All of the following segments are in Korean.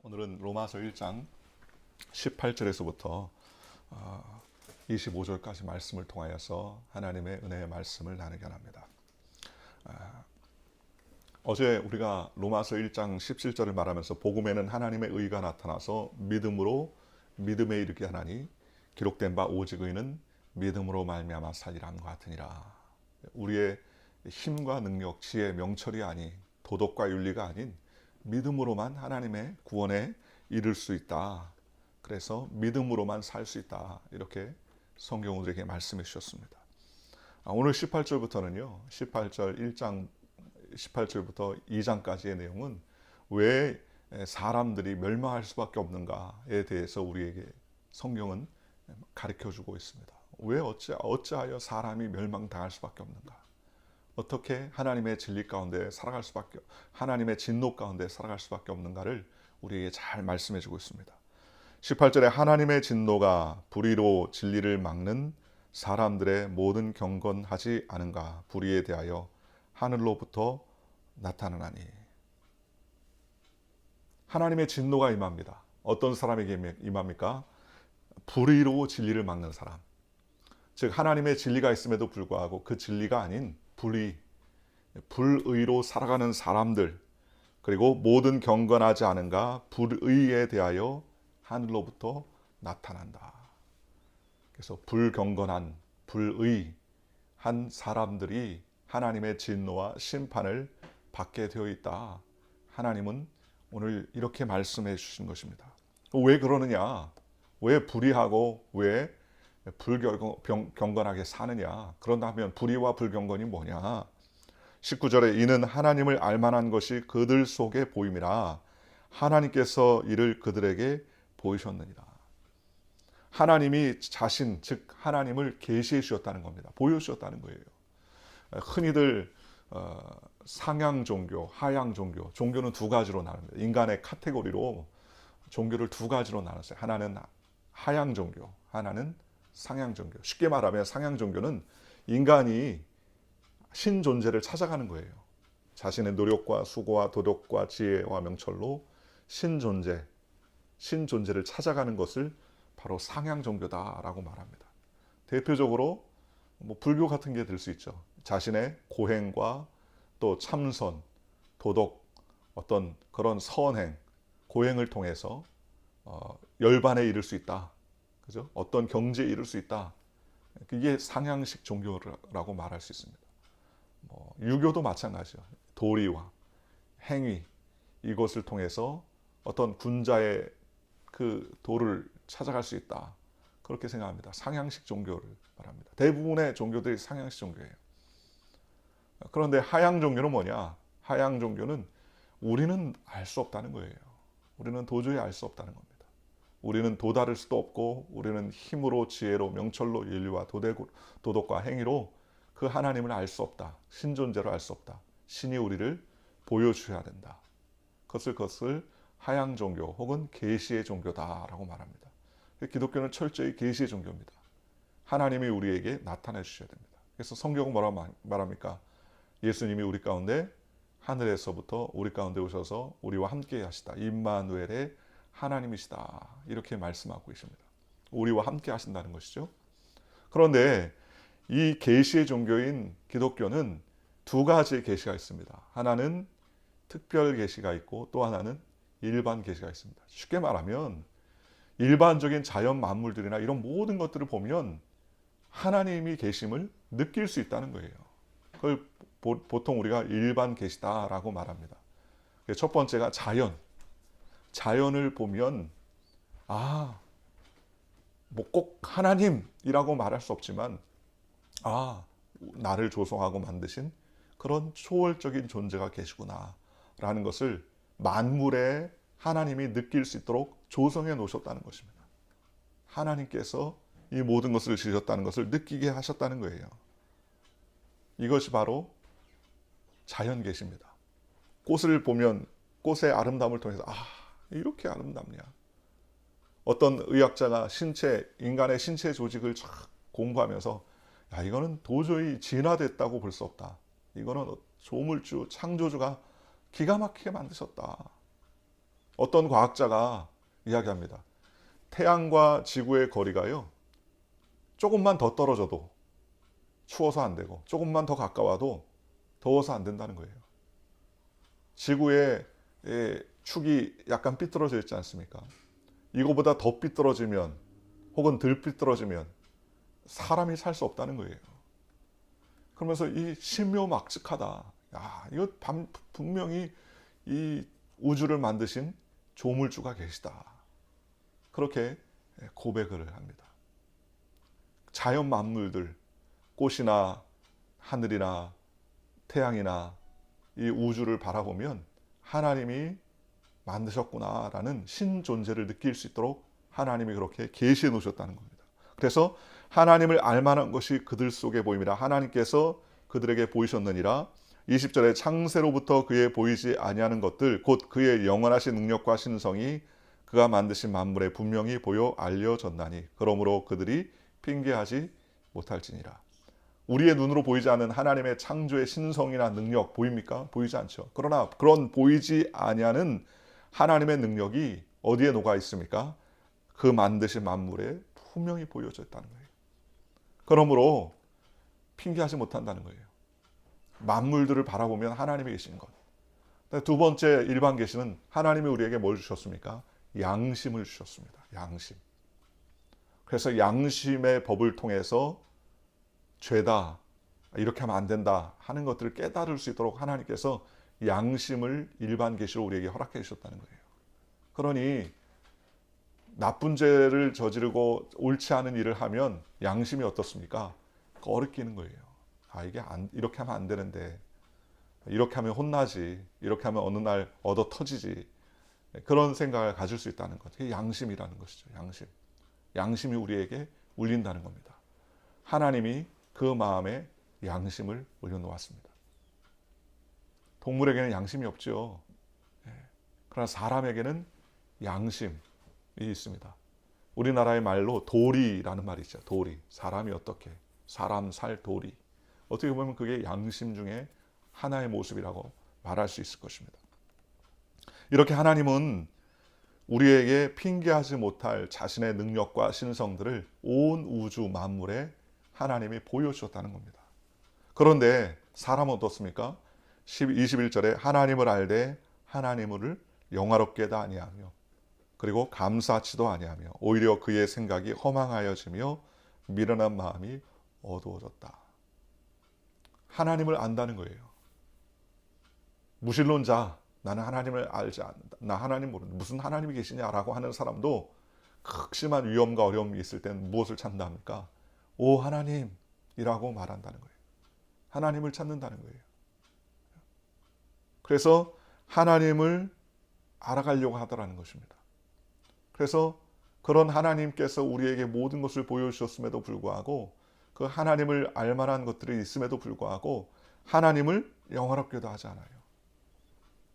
오늘은 로마서 1장 18절에서부터 25절까지 말씀을 통하여서 하나님의 은혜의 말씀을 나누게 합니다. 어제 우리가 로마서 1장 17절을 말하면서 복음에는 하나님의 의가 나타나서 믿음으로 믿음에 이르게 하나니 기록된 바 오직 의는 믿음으로 말미암아 살리라 함과 같으니라. 우리의 힘과 능력, 지혜, 명철이 아닌 도덕과 윤리가 아닌 믿음으로만 하나님의 구원에 이를 수 있다. 그래서 믿음으로만 살 수 있다. 이렇게 성경 우리에게 말씀해 주셨습니다. 오늘 18절부터는요. 18절 1장 18절부터 2장까지의 내용은 왜 사람들이 멸망할 수밖에 없는가에 대해서 우리에게 성경은 가르쳐 주고 있습니다. 왜 어찌하여 사람이 멸망당할 수밖에 없는가? 어떻게 하나님의 진리 가운데 살아갈 수밖에, 하나님의 진노 가운데 살아갈 수밖에 없는가를 우리에게 잘 말씀해 주고 있습니다. 18절에 하나님의 진노가 불의로 진리를 막는 사람들의 모든 경건하지 않은가? 불의에 대하여 하늘로부터 나타나니. 하나님의 진노가 임합니다. 어떤 사람에게 임합니까? 불의로 진리를 막는 사람. 즉 하나님의 진리가 있음에도 불구하고 그 진리가 아닌 불의로 살아가는 사람들, 그리고 모든 경건하지 않은가 불의에 대하여 하늘로부터 나타난다. 그래서 불경건한 불의한 사람들이 하나님의 진노와 심판을 받게 되어 있다. 하나님은 오늘 이렇게 말씀해 주신 것입니다. 왜 그러느냐? 왜 불의하고 왜 불경건하게 사느냐? 그런다면 불의와 불경건이 뭐냐? 19절에 이는 하나님을 알만한 것이 그들 속에 보임이라 하나님께서 이를 그들에게 보이셨느니라. 하나님이 자신, 즉 하나님을 계시해 주셨다는 겁니다. 보여주셨다는 거예요. 흔히들 상향 종교, 하향 종교, 종교는 두 가지로 나눕니다. 인간의 카테고리로 종교를 두 가지로 나눴어요. 하나는 하향 종교, 하나는 상향 종교. 쉽게 말하면 상향 종교는 인간이 신존재를 찾아가는 거예요. 자신의 노력과 수고와 도덕과 지혜와 명철로 신존재를 찾아가는 것을 바로 상향 종교다라고 말합니다. 대표적으로 불교 같은 게 될 수 있죠. 자신의 고행과 또 참선, 도덕, 어떤 그런 선행, 고행을 통해서 열반에 이를 수 있다. 그죠? 어떤 경지에 이를 수 있다. 이게 상향식 종교라고 말할 수 있습니다. 유교도 마찬가지죠. 도리와 행위, 이것을 통해서 어떤 군자의 그 도를 찾아갈 수 있다. 그렇게 생각합니다. 상향식 종교를 말합니다. 대부분의 종교들이 상향식 종교예요. 그런데 하향 종교는 뭐냐? 하향 종교는 우리는 알 수 없다는 거예요. 우리는 도저히 알 수 없다는 겁니다. 우리는 도달할 수도 없고 우리는 힘으로 지혜로 명철로 윤리와 도덕과 행위로 그 하나님을 알 수 없다. 신존재로 알 수 없다. 신이 우리를 보여주셔야 된다. 그것을 하향 종교 혹은 계시의 종교다라고 말합니다. 기독교는 철저히 계시의 종교입니다. 하나님이 우리에게 나타내 주셔야 됩니다. 그래서 성경은 뭐라고 말합니까? 예수님이 우리 가운데 하늘에서부터 우리 가운데 오셔서 우리와 함께 하시다. 임마누엘의 하나님이시다. 이렇게 말씀하고 계십니다. 우리와 함께 하신다는 것이죠. 그런데 이 계시의 종교인 기독교는 두 가지의 계시가 있습니다. 하나는 특별 계시가 있고 또 하나는 일반 계시가 있습니다. 쉽게 말하면 일반적인 자연 만물들이나 이런 모든 것들을 보면 하나님이 계심을 느낄 수 있다는 거예요. 그걸 보통 우리가 일반 계시다라고 말합니다. 첫 번째가 자연을 보면 뭐 꼭 하나님이라고 말할 수 없지만 나를 조성하고 만드신 그런 초월적인 존재가 계시구나 라는 것을 만물에 하나님이 느낄 수 있도록 조성해 놓으셨다는 것입니다. 하나님께서 이 모든 것을 지으셨다는 것을 느끼게 하셨다는 거예요. 이것이 바로 자연 계시입니다. 꽃을 보면 꽃의 아름다움을 통해서 이렇게 아름답냐. 어떤 의학자가 인간의 신체 조직을 공부하면서 이거는 도저히 진화됐다고 볼 수 없다. 이거는 조물주, 창조주가 기가 막히게 만드셨다. 어떤 과학자가 이야기합니다. 태양과 지구의 거리가요, 조금만 더 떨어져도 추워서 안 되고, 조금만 더 가까워도 더워서 안 된다는 거예요. 지구의 축이 약간 삐뚤어져 있지 않습니까? 이거보다 더 삐뚤어지면, 혹은 덜 삐뚤어지면 사람이 살 수 없다는 거예요. 그러면서 이 신묘막측하다. 야, 이거 분명히 이 우주를 만드신 조물주가 계시다. 그렇게 고백을 합니다. 자연 만물들, 꽃이나 하늘이나 태양이나 이 우주를 바라보면 하나님이 만드셨구나라는 신존재를 느낄 수 있도록 하나님이 그렇게 계시해 놓으셨다는 겁니다. 그래서 하나님을 알만한 것이 그들 속에 보임이라. 하나님께서 그들에게 보이셨느니라. 20절에 창세로부터 그의 보이지 아니하는 것들 곧 그의 영원하신 능력과 신성이 그가 만드신 만물에 분명히 보여 알려졌나니 그러므로 그들이 핑계하지 못할지니라. 우리의 눈으로 보이지 않는 하나님의 창조의 신성이나 능력 보입니까? 보이지 않죠. 그러나 그런 보이지 아니하는 하나님의 능력이 어디에 녹아 있습니까? 그 만드신 만물에 분명히 보여져 있다는 거예요. 그러므로 핑계하지 못한다는 거예요. 만물들을 바라보면 하나님이 계신 것. 두 번째 일반 계시는 하나님이 우리에게 뭘 주셨습니까? 양심을 주셨습니다. 양심. 그래서 양심의 법을 통해서 죄다, 이렇게 하면 안 된다 하는 것들을 깨달을 수 있도록 하나님께서 양심을 일반 계시로 우리에게 허락해 주셨다는 거예요. 그러니 나쁜 죄를 저지르고 옳지 않은 일을 하면 양심이 어떻습니까? 꺼리끼는 거예요. 아, 이게 이렇게 하면 안 되는데, 이렇게 하면 혼나지, 이렇게 하면 어느 날 얻어 터지지, 그런 생각을 가질 수 있다는 것. 그게 양심이라는 것이죠. 양심. 양심이 우리에게 울린다는 겁니다. 하나님이 그 마음에 양심을 올려놓았습니다. 동물에게는 양심이 없죠. 그러나 사람에게는 양심이 있습니다. 우리나라의 말로 도리라는 말이 있죠. 도리. 사람이 어떻게, 사람 살 도리. 어떻게 보면 그게 양심 중에 하나의 모습이라고 말할 수 있을 것입니다. 이렇게 하나님은 우리에게 핑계하지 못할 자신의 능력과 신성들을 온 우주 만물에 하나님이 보여주셨다는 겁니다. 그런데 사람은 어떻습니까? 21절에 하나님을 알되 하나님을 영화롭게도 아니하며 그리고 감사치도 아니하며 오히려 그의 생각이 허망하여지며 미련한 마음이 어두워졌다. 하나님을 안다는 거예요. 무신론자, 나는 하나님을 알지 않는다. 나 하나님 모른다. 무슨 하나님이 계시냐라고 하는 사람도 극심한 위험과 어려움이 있을 때는 무엇을 찾는다 합니까? 오 하나님이라고 말한다는 거예요. 하나님을 찾는다는 거예요. 그래서 하나님을 알아가려고 하더라는 것입니다. 그래서 그런 하나님께서 우리에게 모든 것을 보여주셨음에도 불구하고 그 하나님을 알만한 것들이 있음에도 불구하고 하나님을 영화롭게도 하지 않아요.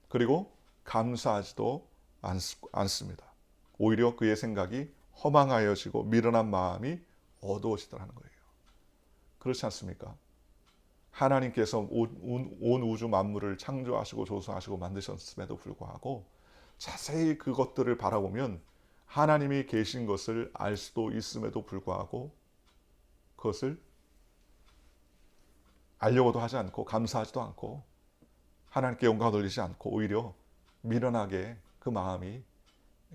그리고 감사하지도 않습니다. 오히려 그의 생각이 허망하여지고 미련한 마음이 어두워지더라는 거예요. 그렇지 않습니까? 하나님께서 온 우주 만물을 창조하시고 조성하시고 만드셨음에도 불구하고 자세히 그것들을 바라보면 하나님이 계신 것을 알 수도 있음에도 불구하고 그것을 알려고도 하지 않고 감사하지도 않고 하나님께 영광을 돌리지 않고 오히려 미련하게 그 마음이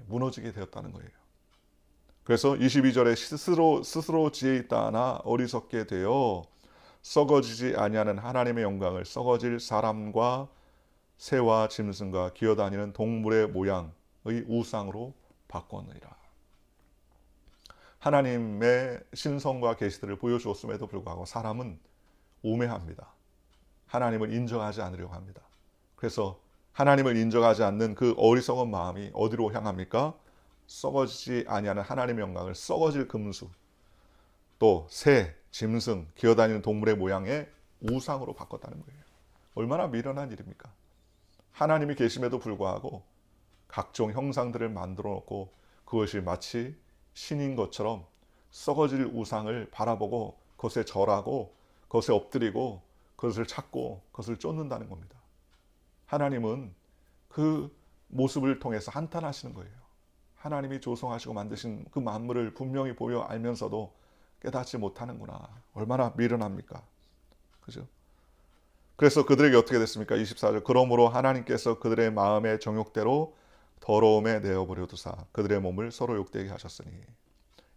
무너지게 되었다는 거예요. 그래서 22절에 스스로 지혜 있다 하나 어리석게 되어 썩어지지 아니하는 하나님의 영광을 썩어질 사람과 새와 짐승과 기어다니는 동물의 모양의 우상으로 바꿨느니라. 하나님의 신성과 계시들을 보여주었음에도 불구하고 사람은 우매합니다. 하나님을 인정하지 않으려고 합니다. 그래서 하나님을 인정하지 않는 그 어리석은 마음이 어디로 향합니까? 썩어지지 아니하는 하나님의 영광을 썩어질 금수, 또 새, 짐승, 기어다니는 동물의 모양의 우상으로 바꿨다는 거예요. 얼마나 미련한 일입니까? 하나님이 계심에도 불구하고 각종 형상들을 만들어 놓고 그것이 마치 신인 것처럼 썩어질 우상을 바라보고 그것에 절하고 그것에 엎드리고 그것을 찾고 그것을 쫓는다는 겁니다. 하나님은 그 모습을 통해서 한탄하시는 거예요. 하나님이 조성하시고 만드신 그 만물을 분명히 보여 알면서도 깨닫지 못하는구나. 얼마나 미련합니까? 그죠? 그래서 그들에게 어떻게 됐습니까? 24절. 그러므로 하나님께서 그들의 마음의 정욕대로 더러움에 내어버려 두사 그들의 몸을 서로 욕되게 하셨으니.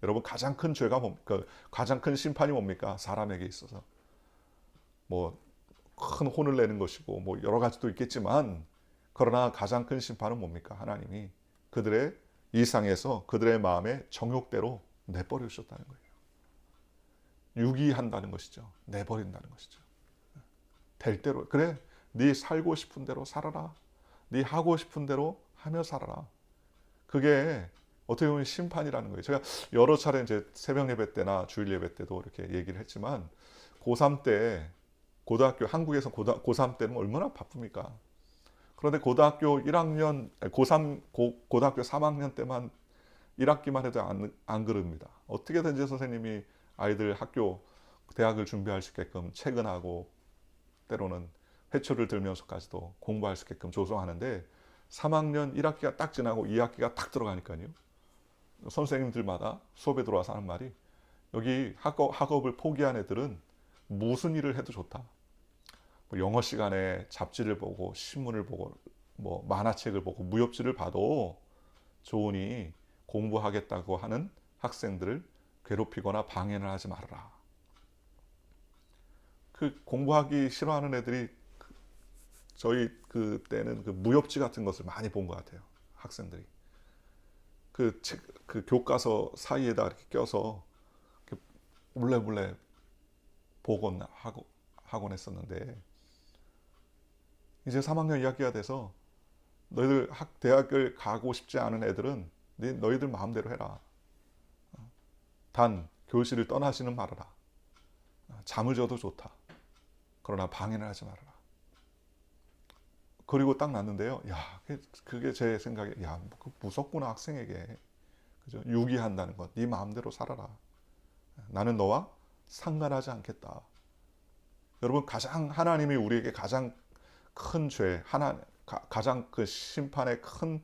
여러분, 가장 큰 죄가 뭡니까? 가장 큰 심판이 뭡니까? 사람에게 있어서 뭐 큰 혼을 내는 것이고 뭐 여러 가지도 있겠지만, 그러나 가장 큰 심판은 뭡니까? 하나님이 그들의 이상에서 그들의 마음의 정욕대로 내버려 주셨다는 거예요. 유기한다는 것이죠. 내버린다는 것이죠. 될 대로, 그래, 네 살고 싶은 대로 살아라. 네 하고 싶은 대로 하며 살아라. 그게 어떻게 보면 심판이라는 거예요. 제가 여러 차례 이제 새벽 예배 때나 주일 예배 때도 이렇게 얘기를 했지만, 고3 때, 고등학교, 한국에서 고3 때는 얼마나 바쁩니까? 그런데 고등학교 1학년, 고등학교 3학년 때만 1학기만 해도 안 그럽니다. 어떻게든지 선생님이 아이들 대학을 준비할 수 있게끔 퇴근하고 때로는 회초를 들면서까지도 공부할 수 있게끔 조성하는데, 3학년 1학기가 딱 지나고 2학기가 딱 들어가니까요. 선생님들마다 수업에 들어와서 하는 말이, 여기 학업을 포기한 애들은 무슨 일을 해도 좋다. 뭐 영어 시간에 잡지를 보고 신문을 보고 뭐 만화책을 보고 무협지를 봐도 좋으니 공부하겠다고 하는 학생들을 괴롭히거나 방해를 하지 말아라. 그 공부하기 싫어하는 애들이 저희 그때는 그 무협지 같은 것을 많이 본 것 같아요. 학생들이 그 교과서 사이에다 이렇게 껴서 이렇게 몰래 보곤 하곤 했었는데, 이제 3학년 2학기가 돼서 너희들 대학을 가고 싶지 않은 애들은 너희들 마음대로 해라. 단 교실을 떠나지는 말아라. 잠을 자도 좋다. 그러나 방해를 하지 말아라. 그리고 딱 났는데요. 야, 그게 제 생각에, 야, 무섭구나, 학생에게. 그죠? 유기한다는 것. 네 마음대로 살아라. 나는 너와 상관하지 않겠다. 여러분, 하나님이 우리에게 가장 큰 죄, 가장 그 심판의 큰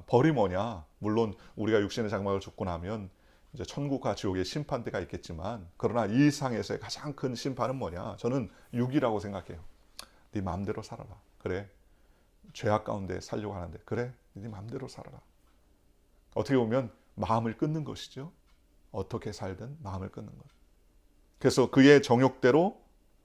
벌이 뭐냐? 물론 우리가 육신의 장막을 죽고 나면 이제 천국과 지옥의 심판대가 있겠지만, 그러나 이 상에서의 가장 큰 심판은 뭐냐? 저는 육이라고 생각해요. 네 마음대로 살아라. 그래, 죄악 가운데 살려고 하는데, 그래, 네 마음대로 살아라. 어떻게 보면 마음을 끊는 것이죠. 어떻게 살든 마음을 끊는 것. 그래서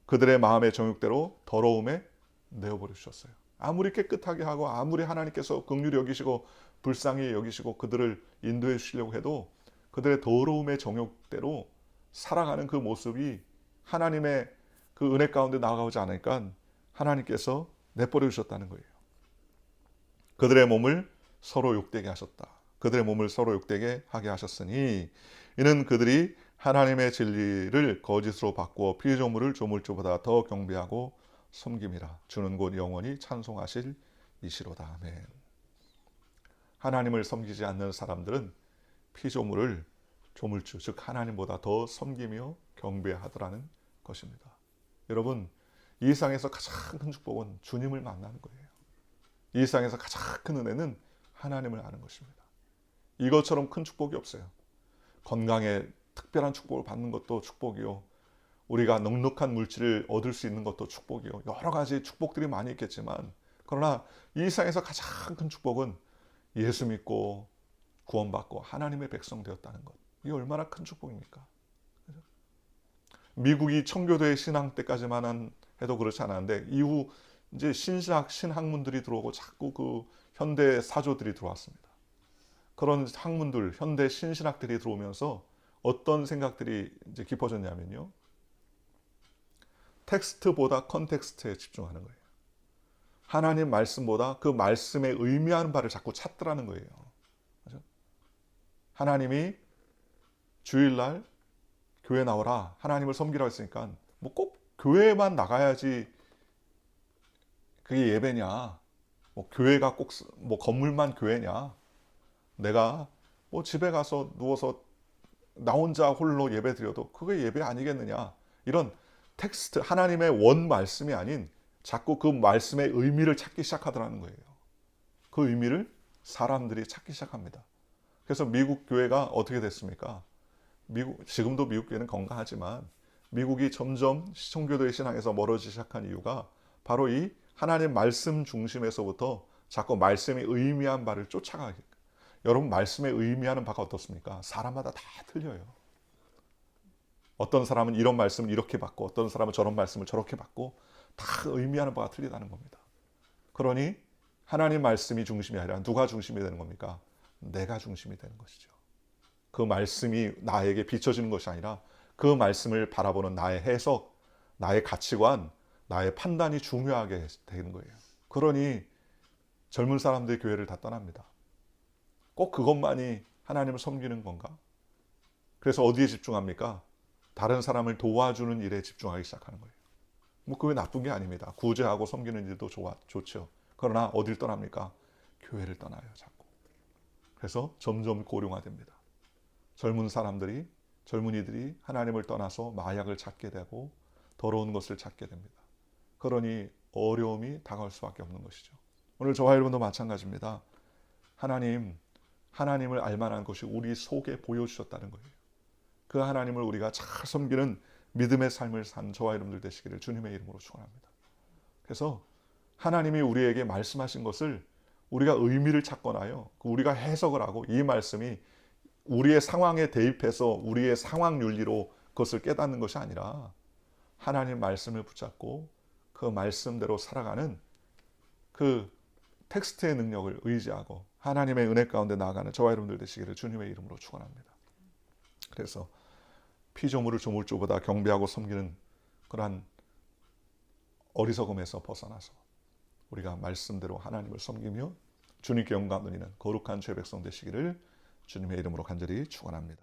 그들의 마음의 정욕대로 더러움에 내어버려 주셨어요. 아무리 깨끗하게 하고 아무리 하나님께서 긍휼히 여기시고 불쌍히 여기시고 그들을 인도해 주시려고 해도 그들의 더러움의 정욕대로 살아가는 그 모습이 하나님의 그 은혜 가운데 나아가지 않으니까 하나님께서 내버려 주셨다는 거예요. 그들의 몸을 서로 욕되게 하셨다. 그들의 몸을 서로 욕되게 하게 하셨으니 이는 그들이 하나님의 진리를 거짓으로 바꾸어 피조물을 조물주보다 더 경배하고 섬김이라. 주는 곧 영원히 찬송하실 이시로다. 아멘. 하나님을 섬기지 않는 사람들은 피조물을 조물주, 즉 하나님보다 더 섬기며 경배하더라는 것입니다. 여러분, 이 세상에서 가장 큰 축복은 주님을 만나는 거예요. 이 세상에서 가장 큰 은혜는 하나님을 아는 것입니다. 이것처럼 큰 축복이 없어요. 건강에 특별한 축복을 받는 것도 축복이요, 우리가 넉넉한 물질을 얻을 수 있는 것도 축복이요, 여러 가지 축복들이 많이 있겠지만, 그러나 이 세상에서 가장 큰 축복은 예수 믿고 구원받고 하나님의 백성 되었다는 것. 이게 얼마나 큰 축복입니까? 미국이 청교도의 신앙 때까지만 해도 그렇지 않았는데, 이후 이제 신학문들이 들어오고 자꾸 그 현대 사조들이 들어왔습니다. 그런 학문들, 현대 신신학들이 들어오면서 어떤 생각들이 이제 깊어졌냐면요, 텍스트보다 컨텍스트에 집중하는 거예요. 하나님 말씀보다 그 말씀에 의미하는 바를 자꾸 찾더라는 거예요. 그렇죠? 하나님이 주일날 교회 나오라, 하나님을 섬기라고 했으니까 뭐 꼭 교회만 나가야지 그게 예배냐, 뭐 교회가 꼭 뭐 건물만 교회냐, 내가 뭐 집에 가서 누워서 나 혼자 홀로 예배 드려도 그게 예배 아니겠느냐, 이런 텍스트, 하나님의 원 말씀이 아닌 자꾸 그 말씀의 의미를 찾기 시작하더라는 거예요. 그 의미를 사람들이 찾기 시작합니다. 그래서 미국 교회가 어떻게 됐습니까? 지금도 미국 교회는 건강하지만 미국이 점점 청교도의 신앙에서 멀어지기 시작한 이유가 바로 이 하나님 말씀 중심에서부터 자꾸 말씀이 의미한 바를 쫓아가기. 여러분, 말씀의 의미하는 바가 어떻습니까? 사람마다 다 틀려요. 어떤 사람은 이런 말씀을 이렇게 받고 어떤 사람은 저런 말씀을 저렇게 받고 다 의미하는 바가 틀리다는 겁니다. 그러니 하나님 말씀이 중심이 아니라 누가 중심이 되는 겁니까? 내가 중심이 되는 것이죠. 그 말씀이 나에게 비춰지는 것이 아니라 그 말씀을 바라보는 나의 해석, 나의 가치관, 나의 판단이 중요하게 되는 거예요. 그러니 젊은 사람들이 교회를 다 떠납니다. 꼭 그것만이 하나님을 섬기는 건가? 그래서 어디에 집중합니까? 다른 사람을 도와주는 일에 집중하기 시작하는 거예요. 뭐 그게 나쁜 게 아닙니다. 구제하고 섬기는 일도 좋죠. 그러나 어딜 떠납니까? 교회를 떠나요, 자꾸. 그래서 점점 고령화됩니다. 젊은이들이 하나님을 떠나서 마약을 찾게 되고 더러운 것을 찾게 됩니다. 그러니 어려움이 다가올 수밖에 없는 것이죠. 오늘 저와 여러분도 마찬가지입니다. 하나님을 알만한 것이 우리 속에 보여주셨다는 거예요. 그 하나님을 우리가 잘 섬기는 믿음의 삶을 산 저와 여러분들 되시기를 주님의 이름으로 축원합니다. 그래서 하나님이 우리에게 말씀하신 것을 우리가 의미를 찾거나요, 우리가 해석을 하고 이 말씀이 우리의 상황에 대입해서 우리의 상황 윤리로 그것을 깨닫는 것이 아니라 하나님 말씀을 붙잡고 그 말씀대로 살아가는 그 텍스트의 능력을 의지하고 하나님의 은혜 가운데 나아가는 저와 여러분들 되시기를 주님의 이름으로 축원합니다. 그래서 피조물을 조물주보다 경배하고 섬기는 그러한 어리석음에서 벗어나서 우리가 말씀대로 하나님을 섬기며 주님께 영광 돌리는 거룩한 죄 백성 되시기를 주님의 이름으로 간절히 축원합니다.